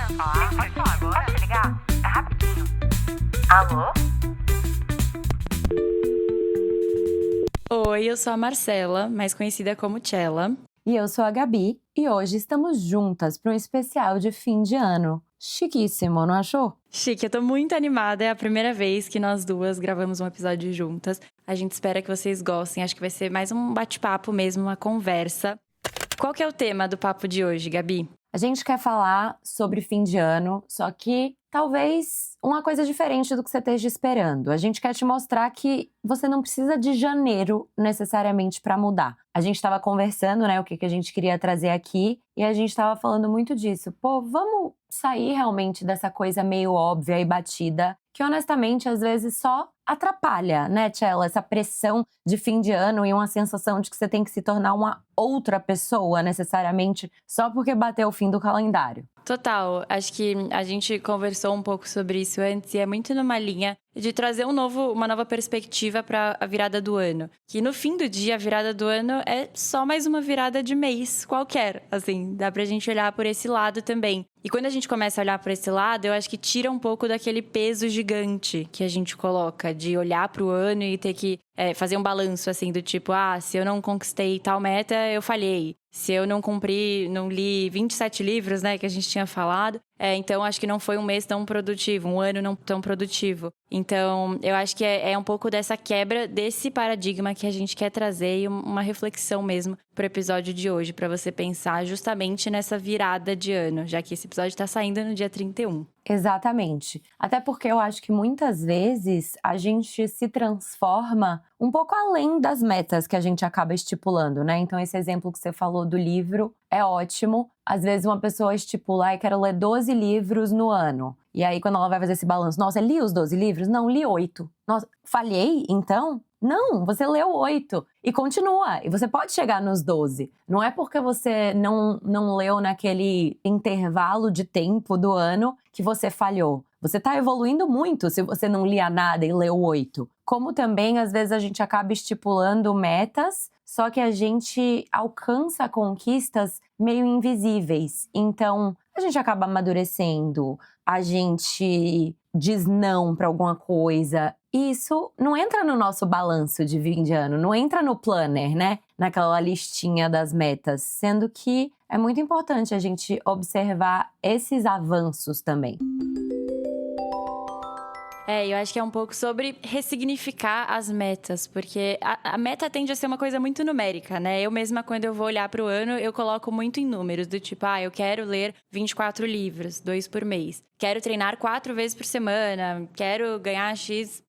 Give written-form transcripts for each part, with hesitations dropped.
querendo falar? Pode falar agora. Pode ligar? É rapidinho. Alô? Oi, eu sou a Marcela, mais conhecida como Tchela. E eu sou a Gabi, e hoje estamos juntas para um especial de fim de ano. Chiquíssimo, não achou? Chique, eu tô muito animada, é a primeira vez que nós duas gravamos um episódio juntas. A gente espera que vocês gostem, acho que vai ser mais um bate-papo mesmo, uma conversa. Qual que é o tema do papo de hoje, Gabi? A gente quer falar sobre fim de ano, só que talvez uma coisa diferente do que você esteja esperando. A gente quer te mostrar que você não precisa de janeiro necessariamente para mudar. A gente estava conversando, né, o que a gente queria trazer aqui, e a gente estava falando muito disso. Pô, vamos sair realmente dessa coisa meio óbvia e batida, que honestamente às vezes só atrapalha, né, Tchela? Essa pressão de fim de ano e uma sensação de que você tem que se tornar uma outra pessoa necessariamente só porque bateu o fim do calendário. Total, acho que a gente conversou um pouco sobre isso antes e é muito numa linha de trazer uma nova perspectiva para a virada do ano. Que no fim do dia, a virada do ano é só mais uma virada de mês qualquer, assim, dá pra gente olhar por esse lado também. E quando a gente começa a olhar por esse lado, eu acho que tira um pouco daquele peso gigante que a gente coloca, de olhar pro ano e ter que fazer um balanço, assim, do tipo, se eu não conquistei tal meta, eu falhei. Se eu não li 27 livros, né, que a gente tinha falado, então acho que não foi um mês tão produtivo, um ano não tão produtivo. Então, eu acho que é um pouco dessa quebra desse paradigma que a gente quer trazer e uma reflexão mesmo pro episódio de hoje, para você pensar justamente nessa virada de ano, já que esse episódio tá saindo no dia 31. Exatamente. Até porque eu acho que muitas vezes a gente se transforma um pouco além das metas que a gente acaba estipulando, né? Então, esse exemplo que você falou do livro é ótimo. Às vezes uma pessoa estipula, eu quero ler 12 livros no ano. E aí, quando ela vai fazer esse balanço, nossa, li os 12 livros? Não, li 8. Nossa, falhei, então? Não, você leu 8 e continua. E você pode chegar nos 12. Não é porque você não leu naquele intervalo de tempo do ano que você falhou. Você está evoluindo muito se você não lia nada e leu 8. Como também, às vezes, a gente acaba estipulando metas, só que a gente alcança conquistas meio invisíveis. Então, a gente acaba amadurecendo, a gente diz não para alguma coisa. E isso não entra no nosso balanço de fim de ano, não entra no planner, né? Naquela listinha das metas. Sendo que é muito importante a gente observar esses avanços também. Eu acho que é um pouco sobre ressignificar as metas, porque a meta tende a ser uma coisa muito numérica, né? Eu mesma, quando eu vou olhar para o ano, eu coloco muito em números, do tipo, eu quero ler 24 livros, 2 por mês. Quero treinar 4 vezes por semana, quero ganhar X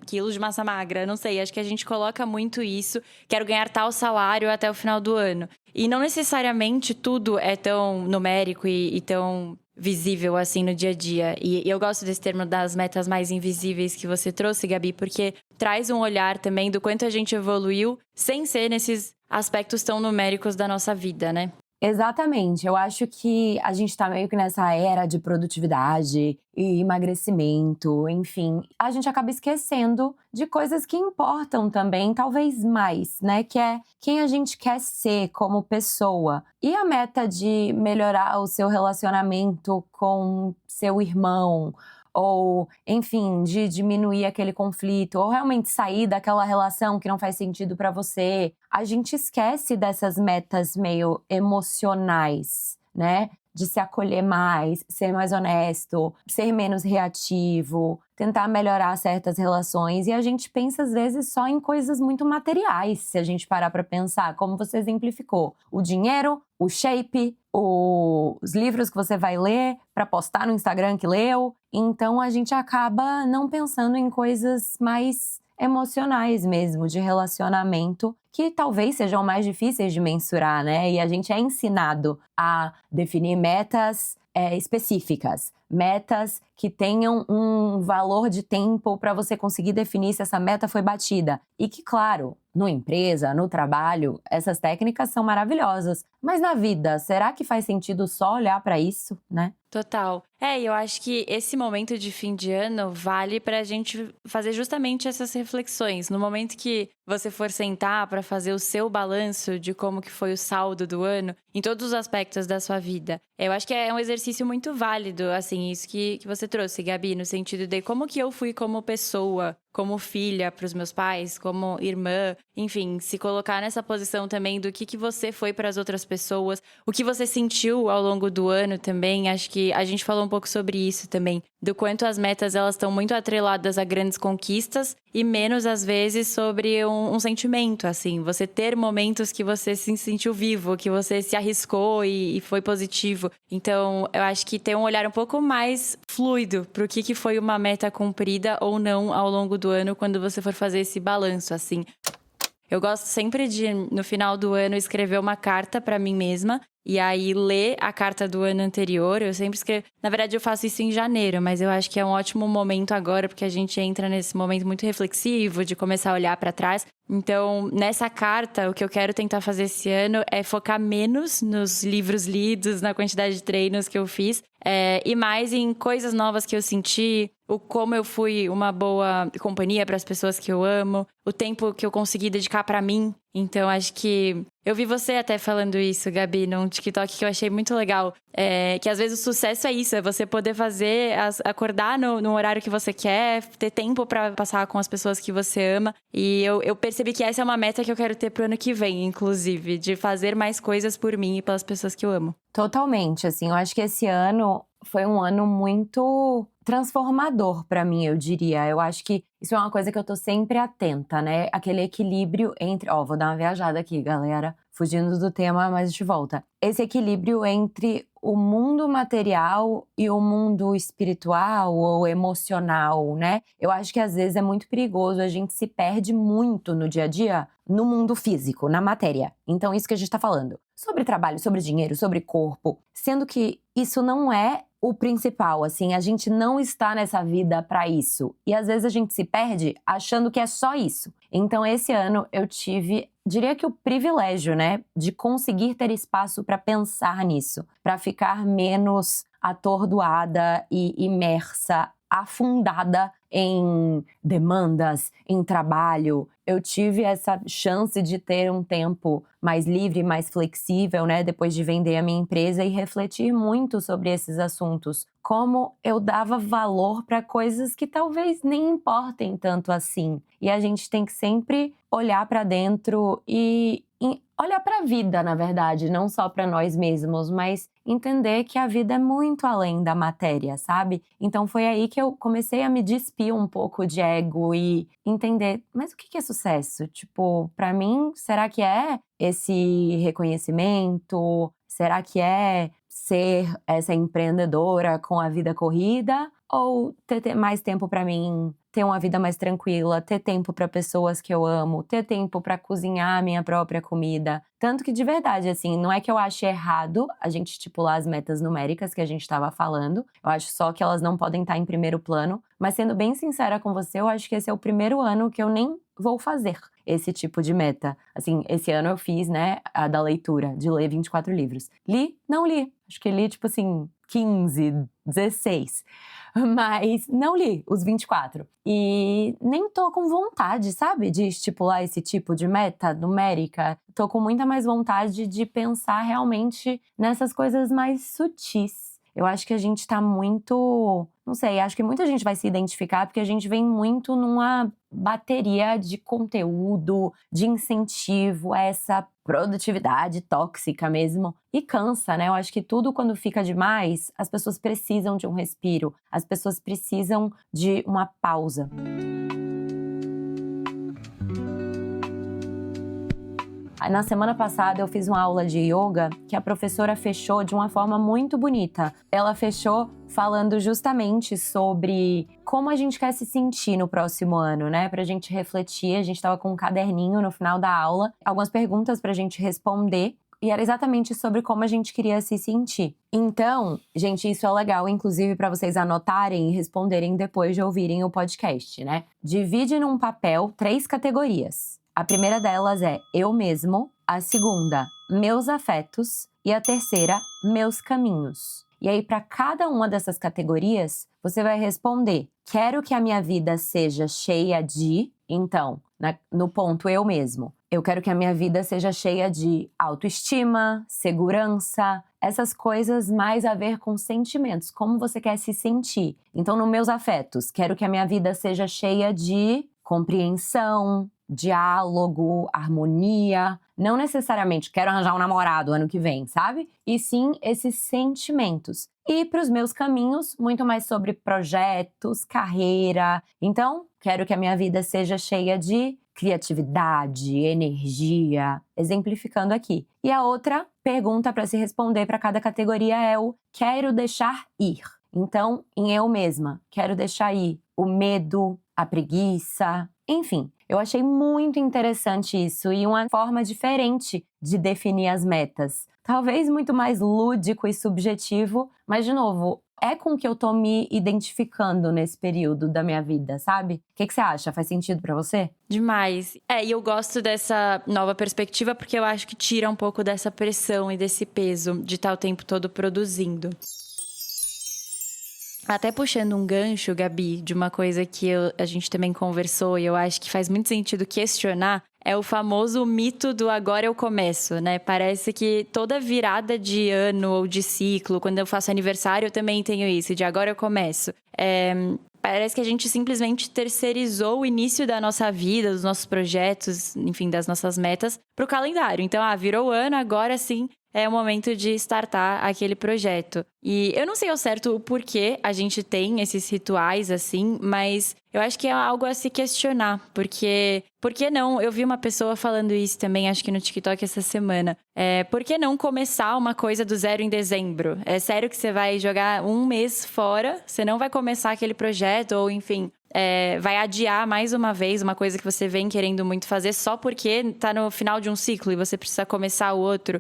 quilos de massa magra, não sei, acho que a gente coloca muito isso, quero ganhar tal salário até o final do ano. E não necessariamente tudo é tão numérico e tão visível assim no dia a dia. E eu gosto desse termo das metas mais invisíveis que você trouxe, Gabi, porque traz um olhar também do quanto a gente evoluiu sem ser nesses aspectos tão numéricos da nossa vida, né? Exatamente. Eu acho que a gente tá meio que nessa era de produtividade e emagrecimento, enfim. A gente acaba esquecendo de coisas que importam também, talvez mais, né? Que é quem a gente quer ser como pessoa. E a meta de melhorar o seu relacionamento com seu irmão, ou, enfim, de diminuir aquele conflito, ou realmente sair daquela relação que não faz sentido para você. A gente esquece dessas metas meio emocionais, né? De se acolher mais, ser mais honesto, ser menos reativo, tentar melhorar certas relações. E a gente pensa, às vezes, só em coisas muito materiais, se a gente parar para pensar, como você exemplificou. O dinheiro, o shape, os livros que você vai ler para postar no Instagram que leu. Então, a gente acaba não pensando em coisas mais emocionais mesmo, de relacionamento, que talvez sejam mais difíceis de mensurar, né? E a gente é ensinado a definir metas específicas, metas que tenham um valor de tempo para você conseguir definir se essa meta foi batida. E que, claro, numa empresa, no trabalho, essas técnicas são maravilhosas. Mas na vida, será que faz sentido só olhar para isso, né? Total. E eu acho que esse momento de fim de ano vale pra gente fazer justamente essas reflexões. No momento que você for sentar pra fazer o seu balanço de como que foi o saldo do ano, em todos os aspectos da sua vida. Eu acho que é um exercício muito válido, assim, isso que você trouxe, Gabi, no sentido de como que eu fui como pessoa, como filha pros meus pais, como irmã, enfim, se colocar nessa posição também do que você foi pras outras pessoas, o que você sentiu ao longo do ano também. Acho que a gente falou um pouco sobre isso também, do quanto as metas elas estão muito atreladas a grandes conquistas e menos às vezes sobre um sentimento, assim, você ter momentos que você se sentiu vivo, que você se arriscou e foi positivo. Então, eu acho que ter um olhar um pouco mais fluido pro que foi uma meta cumprida ou não ao longo do ano quando você for fazer esse balanço, assim. Eu gosto sempre de, no final do ano, escrever uma carta pra mim mesma. E aí, ler a carta do ano anterior. Eu sempre escrevo... Na verdade, eu faço isso em janeiro. Mas eu acho que é um ótimo momento agora. Porque a gente entra nesse momento muito reflexivo. De começar a olhar pra trás. Então, nessa carta, o que eu quero tentar fazer esse ano é focar menos nos livros lidos, na quantidade de treinos que eu fiz. E mais em coisas novas que eu senti, o como eu fui uma boa companhia para as pessoas que eu amo, o tempo que eu consegui dedicar para mim. Então, acho que... Eu vi você até falando isso, Gabi, num TikTok que eu achei muito legal. Que às vezes o sucesso é isso, é você poder fazer, acordar no horário que você quer, ter tempo para passar com as pessoas que você ama. E eu percebi que essa é uma meta que eu quero ter pro ano que vem, inclusive, de fazer mais coisas por mim e pelas pessoas que eu amo. Totalmente, assim, eu acho que esse ano foi um ano muito transformador pra mim, eu diria. Eu acho que isso é uma coisa que eu tô sempre atenta, né? Aquele equilíbrio entre... Ó, vou dar uma viajada aqui, galera. Fugindo do tema, mas de volta. Esse equilíbrio entre o mundo material e o mundo espiritual ou emocional, né? Eu acho que às vezes é muito perigoso, a gente se perde muito no dia a dia no mundo físico, na matéria. Então, isso que a gente tá falando. Sobre trabalho, sobre dinheiro, sobre corpo. Sendo que isso não é o principal, assim, a gente não está nessa vida pra isso. E às vezes a gente se perde achando que é só isso. Então, esse ano eu tive, diria que o privilégio, né, de conseguir ter espaço pra pensar nisso, pra ficar menos atordoada e imersa, afundada em demandas, em trabalho. Eu tive essa chance de ter um tempo mais livre, mais flexível, né, depois de vender a minha empresa e refletir muito sobre esses assuntos. Como eu dava valor para coisas que talvez nem importem tanto assim. E a gente tem que sempre olhar para dentro e olhar para a vida, na verdade, não só para nós mesmos, mas entender que a vida é muito além da matéria, sabe? Então foi aí que eu comecei a me despir um pouco de ego e entender, mas o que é sucesso? Tipo, para mim, será que é esse reconhecimento? Será que é ser essa empreendedora com a vida corrida? Ou ter mais tempo para mim, ter uma vida mais tranquila, ter tempo para pessoas que eu amo, ter tempo para cozinhar a minha própria comida. Tanto que, de verdade, assim, não é que eu ache errado a gente estipular as metas numéricas que a gente estava falando. Eu acho só que elas não podem estar em primeiro plano. Mas, sendo bem sincera com você, eu acho que esse é o primeiro ano que eu nem vou fazer esse tipo de meta. Assim, esse ano eu fiz, né, a da leitura, de ler 24 livros. Li? Não li. Acho que li, tipo assim, 15, 16. Mas não li os 24. E nem tô com vontade, sabe, de estipular esse tipo de meta numérica. Tô com muita mais vontade de pensar realmente nessas coisas mais sutis. Eu acho que a gente tá muito... Não sei, acho que muita gente vai se identificar porque a gente vem muito numa bateria de conteúdo, de incentivo a essa produtividade tóxica mesmo. E cansa, né? Eu acho que tudo quando fica demais, as pessoas precisam de um respiro. As pessoas precisam de uma pausa. Na semana passada eu fiz uma aula de yoga que a professora fechou de uma forma muito bonita. Ela fechou falando justamente sobre como a gente quer se sentir no próximo ano, né? Pra gente refletir, a gente tava com um caderninho no final da aula, algumas perguntas pra gente responder E era exatamente sobre como a gente queria se sentir. Então, gente, isso é legal, inclusive, para vocês anotarem e responderem depois de ouvirem o podcast, né? Divide num papel 3 categorias. A primeira delas é eu mesmo, a segunda, meus afetos e a terceira, meus caminhos. E aí, para cada uma dessas categorias, você vai responder: quero que a minha vida seja cheia de… Então, no ponto eu mesmo. Eu quero que a minha vida seja cheia de autoestima, segurança, essas coisas mais a ver com sentimentos, como você quer se sentir. Então, nos meus afetos, quero que a minha vida seja cheia de compreensão, diálogo, harmonia. Não necessariamente quero arranjar um namorado ano que vem, sabe? E sim esses sentimentos. E para os meus caminhos, muito mais sobre projetos, carreira. Então, quero que a minha vida seja cheia de criatividade, energia, exemplificando aqui. E a outra pergunta para se responder para cada categoria é o quero deixar ir. Então, em eu mesma, quero deixar ir o medo, a preguiça, enfim. Eu achei muito interessante isso e uma forma diferente de definir as metas. Talvez muito mais lúdico e subjetivo, mas, de novo, é com o que eu tô me identificando nesse período da minha vida, sabe? O que você acha? Faz sentido pra você? Demais. E eu gosto dessa nova perspectiva porque eu acho que tira um pouco dessa pressão e desse peso de estar o tempo todo produzindo. Até puxando um gancho, Gabi, de uma coisa que a gente também conversou e eu acho que faz muito sentido questionar, é o famoso mito do agora eu começo, né? Parece que toda virada de ano ou de ciclo, quando eu faço aniversário, eu também tenho isso, de agora eu começo. Parece que a gente simplesmente terceirizou o início da nossa vida, dos nossos projetos, enfim, das nossas metas, para o calendário. Então, virou o ano, agora sim é o momento de startar aquele projeto. E eu não sei ao certo o porquê a gente tem esses rituais assim, mas eu acho que é algo a se questionar, porque… Por que não? Eu vi uma pessoa falando isso também, acho que no TikTok essa semana. Por que não começar uma coisa do zero em dezembro? É sério que você vai jogar um mês fora? Você não vai começar aquele projeto? Ou, enfim, vai adiar mais uma vez uma coisa que você vem querendo muito fazer só porque tá no final de um ciclo e você precisa começar o outro?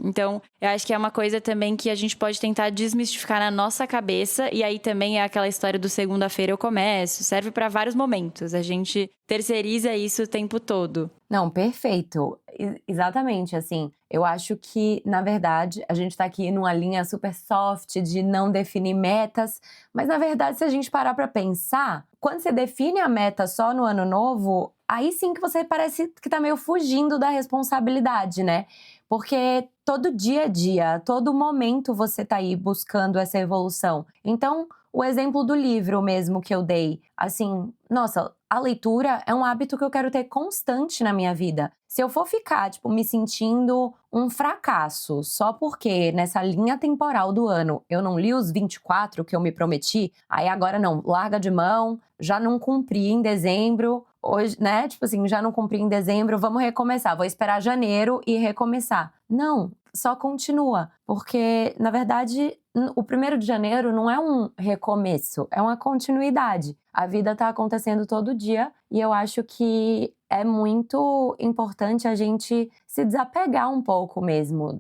Então, eu acho que é uma coisa também que a gente pode tentar desmistificar na nossa cabeça. E aí também é aquela história do segunda-feira eu começo. Serve para vários momentos. A gente terceiriza isso o tempo todo. Não, perfeito. Exatamente, assim, eu acho que, na verdade, a gente tá aqui numa linha super soft de não definir metas, mas, na verdade, se a gente parar pra pensar, quando você define a meta só no ano novo, aí sim que você parece que tá meio fugindo da responsabilidade, né? Porque todo dia a dia, todo momento você tá aí buscando essa evolução. Então, o exemplo do livro mesmo que eu dei, assim, nossa, a leitura é um hábito que eu quero ter constante na minha vida. Se eu for ficar, me sentindo um fracasso só porque nessa linha temporal do ano eu não li os 24 que eu me prometi, aí agora não, larga de mão, já não cumpri em dezembro, hoje, né? Já não cumpri em dezembro, vamos recomeçar, vou esperar janeiro e recomeçar. Não, só continua, porque, na verdade, o 1º de janeiro não é um recomeço, é uma continuidade. A vida está acontecendo todo dia e eu acho que é muito importante a gente se desapegar um pouco mesmo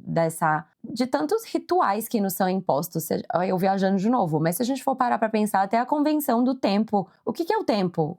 de tantos rituais que nos são impostos. Eu viajando de novo, mas se a gente for parar para pensar, até a convenção do tempo. O que é o tempo?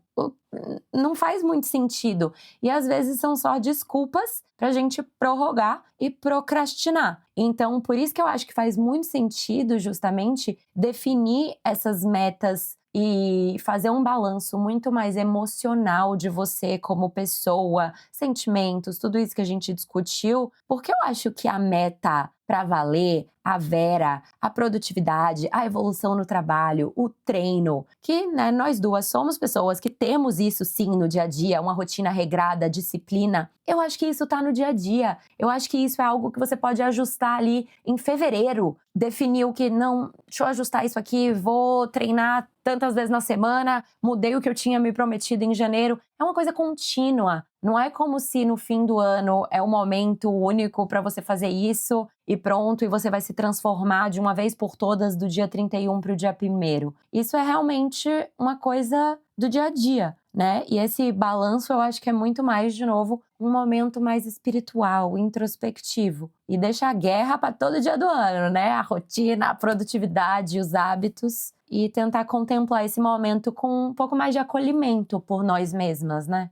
Não faz muito sentido. E às vezes são só desculpas para a gente prorrogar e procrastinar. Então, por isso que eu acho que faz muito sentido justamente definir essas metas e fazer um balanço muito mais emocional de você como pessoa, sentimentos, tudo isso que a gente discutiu, porque eu acho que a meta para valer, a Vera, a produtividade, a evolução no trabalho, o treino, que nós duas somos pessoas que temos isso sim no dia a dia, uma rotina regrada, disciplina. Eu acho que isso tá no dia a dia. Eu acho que isso é algo que você pode ajustar ali em fevereiro. Definir o que, não, deixa eu ajustar isso aqui, vou treinar tantas vezes na semana, mudei o que eu tinha me prometido em janeiro. É uma coisa contínua. Não é como se no fim do ano é um momento único para você fazer isso e pronto, e você vai se transformar de uma vez por todas do dia 31 para o dia 1º. Isso é realmente uma coisa do dia a dia, né? E esse balanço eu acho que é muito mais, de novo, um momento mais espiritual, introspectivo. E deixa a guerra para todo dia do ano, né? A rotina, a produtividade, os hábitos. E tentar contemplar esse momento com um pouco mais de acolhimento por nós mesmas, né?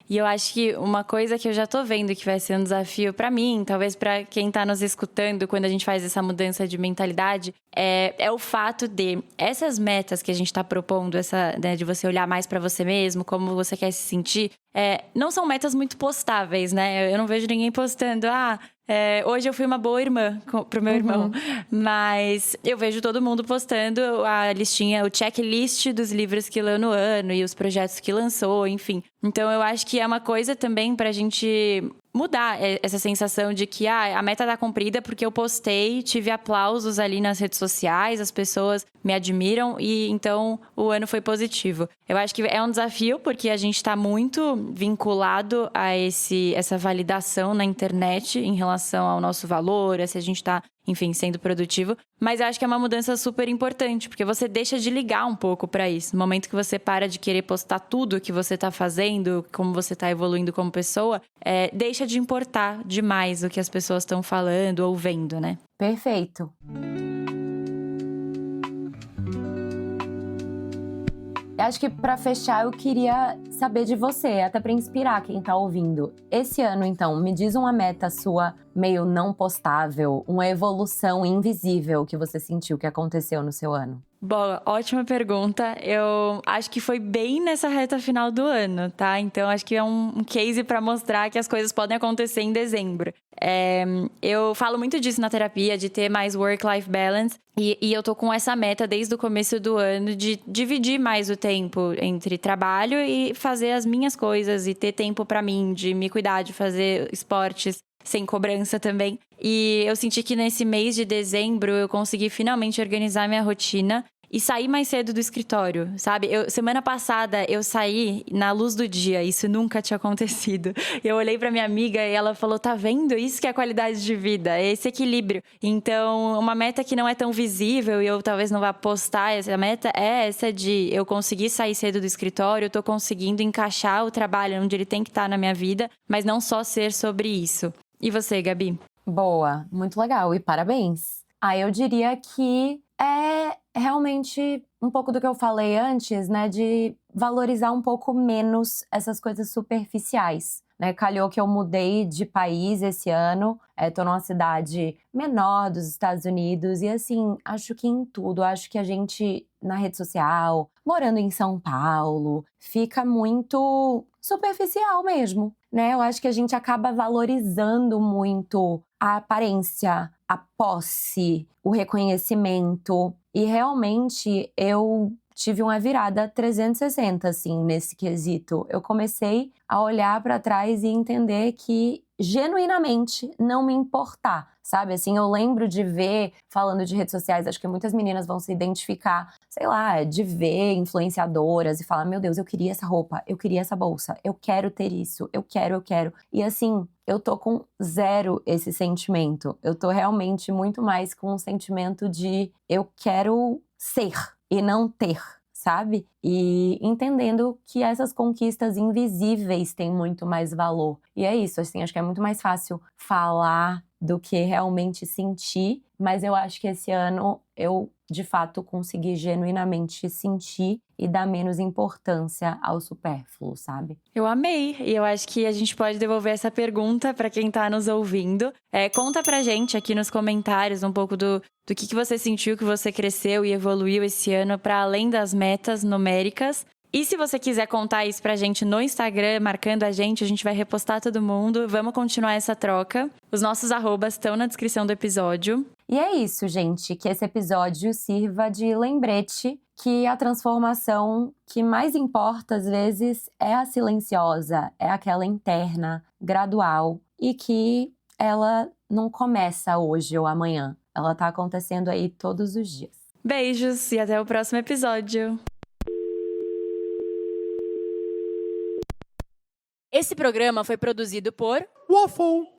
E eu acho que uma coisa que eu já tô vendo que vai ser um desafio pra mim, talvez pra quem tá nos escutando quando a gente faz essa mudança de mentalidade, é o fato de essas metas que a gente tá propondo, né, de você olhar mais pra você mesmo, como você quer se sentir, não são metas muito postáveis, né? Eu não vejo ninguém postando, hoje eu fui uma boa irmã pro meu irmão. Mas eu vejo todo mundo postando a listinha, o checklist dos livros que leu no ano e os projetos que lançou, enfim. Então eu acho que é uma coisa também pra gente mudar essa sensação de que a meta tá cumprida porque eu postei, tive aplausos ali nas redes sociais, as pessoas me admiram e então o ano foi positivo. Eu acho que é um desafio porque a gente tá muito vinculado a essa validação na internet em relação ao nosso valor, a se a gente tá, enfim, sendo produtivo. Mas eu acho que é uma mudança super importante, porque você deixa de ligar um pouco pra isso. No momento que você para de querer postar tudo que você tá fazendo, como você tá evoluindo como pessoa, deixa de importar demais o que as pessoas estão falando ou vendo, né? Perfeito. Acho que pra fechar eu queria saber de você, até pra inspirar quem tá ouvindo. Esse ano, então, me diz uma meta sua meio não postável, uma evolução invisível que você sentiu que aconteceu no seu ano. Boa, ótima pergunta. Eu acho que foi bem nessa reta final do ano, tá? Então, acho que é um case pra mostrar que as coisas podem acontecer em dezembro. Eu falo muito disso na terapia, de ter mais work-life balance. E eu tô com essa meta desde o começo do ano de dividir mais o tempo entre trabalho e fazer as minhas coisas. E ter tempo pra mim, de me cuidar, de fazer esportes sem cobrança também. E eu senti que nesse mês de dezembro eu consegui finalmente organizar minha rotina e sair mais cedo do escritório, sabe? Semana passada eu saí na luz do dia, isso nunca tinha acontecido. Eu olhei pra minha amiga e ela falou, tá vendo? Isso que é qualidade de vida, é esse equilíbrio. Então, uma meta que não é tão visível e eu talvez não vá postar essa meta é essa de eu conseguir sair cedo do escritório, eu tô conseguindo encaixar o trabalho onde ele tem que estar na minha vida, mas não só ser sobre isso. E você, Gabi? Boa, muito legal e parabéns. Eu diria que é realmente um pouco do que eu falei antes, né? De valorizar um pouco menos essas coisas superficiais, né? Calhou que eu mudei de país esse ano, tô numa cidade menor dos Estados Unidos e assim, acho que em tudo, acho que a gente na rede social, morando em São Paulo, fica muito superficial mesmo, né? Eu acho que a gente acaba valorizando muito a aparência, a posse, o reconhecimento. E realmente eu tive uma virada 360, assim, nesse quesito. Eu comecei a olhar para trás e entender que, genuinamente, não me importar, sabe? Assim, eu lembro de ver, falando de redes sociais, acho que muitas meninas vão se identificar, sei lá, de ver influenciadoras e falar, meu Deus, eu queria essa roupa, eu queria essa bolsa, eu quero ter isso, eu quero. E assim, eu tô com zero esse sentimento. Eu tô realmente muito mais com um sentimento de eu quero ser e não ter, sabe? E entendendo que essas conquistas invisíveis têm muito mais valor. E é isso, assim, acho que é muito mais fácil falar do que realmente sentir, mas eu acho que esse ano eu, de fato, consegui genuinamente sentir e dar menos importância ao supérfluo, sabe? Eu amei, e eu acho que a gente pode devolver essa pergunta para quem tá nos ouvindo. Conta pra gente aqui nos comentários um pouco do que você sentiu que você cresceu e evoluiu esse ano para além das metas numéricas. E se você quiser contar isso pra gente no Instagram, marcando a gente vai repostar todo mundo. Vamos continuar essa troca. Os nossos arrobas estão na descrição do episódio. E é isso, gente, que esse episódio sirva de lembrete que a transformação que mais importa, às vezes, é a silenciosa, é aquela interna, gradual, e que ela não começa hoje ou amanhã. Ela tá acontecendo aí todos os dias. Beijos e até o próximo episódio. Esse programa foi produzido por Waffle.